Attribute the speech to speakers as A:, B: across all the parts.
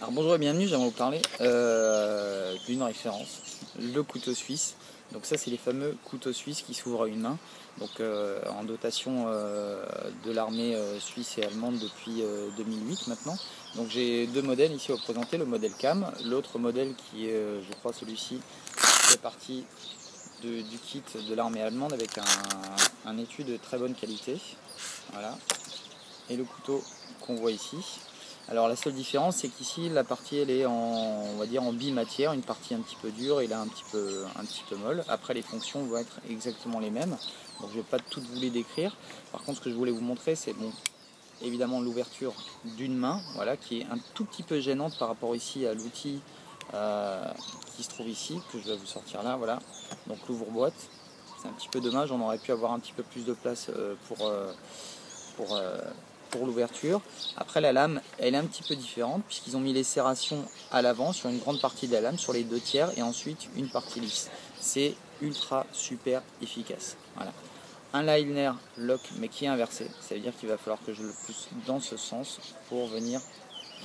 A: Alors bonjour et bienvenue, j'aimerais vous parler d'une référence, le couteau suisse. Donc ça c'est les fameux couteaux suisses qui s'ouvrent à une main, donc en dotation de l'armée suisse et allemande depuis 2008 maintenant. Donc j'ai deux modèles ici à vous présenter, le modèle CAM, l'autre modèle qui est je crois celui-ci fait partie du kit de l'armée allemande avec un étui de très bonne qualité. Voilà. Et le couteau qu'on voit ici. Alors la seule différence c'est qu'ici la partie elle est on va dire en bimatière, une partie un petit peu dure et là un petit peu molle. Après les fonctions vont être exactement les mêmes, donc je ne vais pas toutes vous les décrire. Par contre ce que je voulais vous montrer c'est bon, évidemment l'ouverture d'une main, voilà, qui est un tout petit peu gênante par rapport ici à l'outil qui se trouve ici, que je vais vous sortir là, voilà. Donc l'ouvre-boîte, c'est un petit peu dommage, on aurait pu avoir un petit peu plus de place pour l'ouverture. Après la lame, elle est un petit peu différente puisqu'ils ont mis les serrations à l'avant sur une grande partie de la lame, sur les 2/3 et ensuite une partie lisse. C'est ultra super efficace. Voilà. Un liner lock mais qui est inversé, ça veut dire qu'il va falloir que je le pousse dans ce sens pour venir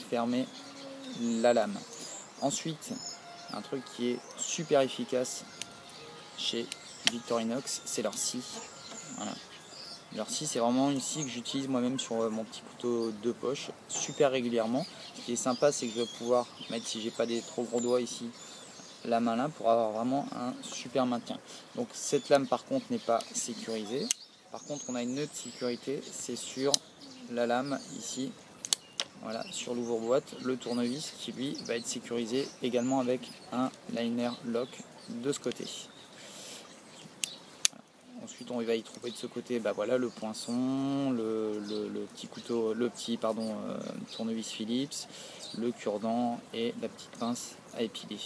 A: fermer la lame. Ensuite, un truc qui est super efficace chez Victorinox, c'est leur scie. Voilà. Leur scie, c'est vraiment une scie que j'utilise moi-même sur mon petit couteau de poche super régulièrement. Ce qui est sympa, c'est que je vais pouvoir mettre, si j'ai pas des trop gros doigts ici, la main là pour avoir vraiment un super maintien. Donc cette lame par contre n'est pas sécurisée. Par contre, on a une autre sécurité, c'est sur la lame ici, voilà, sur l'ouvre-boîte, le tournevis qui lui va être sécurisé également avec un liner lock de ce côté. Ensuite, on va y trouver de ce côté, bah voilà, le poinçon, le petit couteau, tournevis Phillips, le cure-dent et la petite pince à épiler.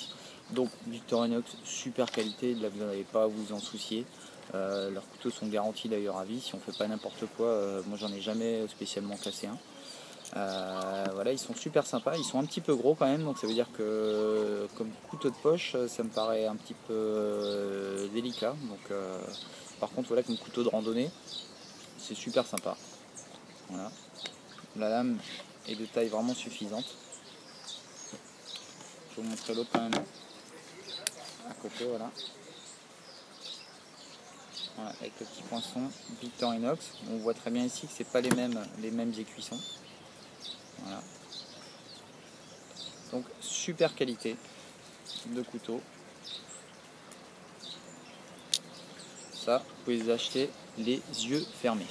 A: Donc Victorinox, super qualité, là vous n'avez pas à vous en soucier. Leurs couteaux sont garantis d'ailleurs à vie, si on ne fait pas n'importe quoi, moi j'en ai jamais spécialement cassé un. Voilà, ils sont super sympas, ils sont un petit peu gros quand même, donc ça veut dire que comme couteau de poche, ça me paraît un petit peu délicat. Donc, par contre, voilà, comme couteau de randonnée, c'est super sympa. Voilà. La lame est de taille vraiment suffisante. Je vais vous montrer l'autre quand même à côté, voilà. Voilà, avec le petit poinçon Victorinox. On voit très bien ici que c'est pas les mêmes écuissons. Voilà. Donc super qualité de couteau. Ça, vous pouvez les acheter les yeux fermés.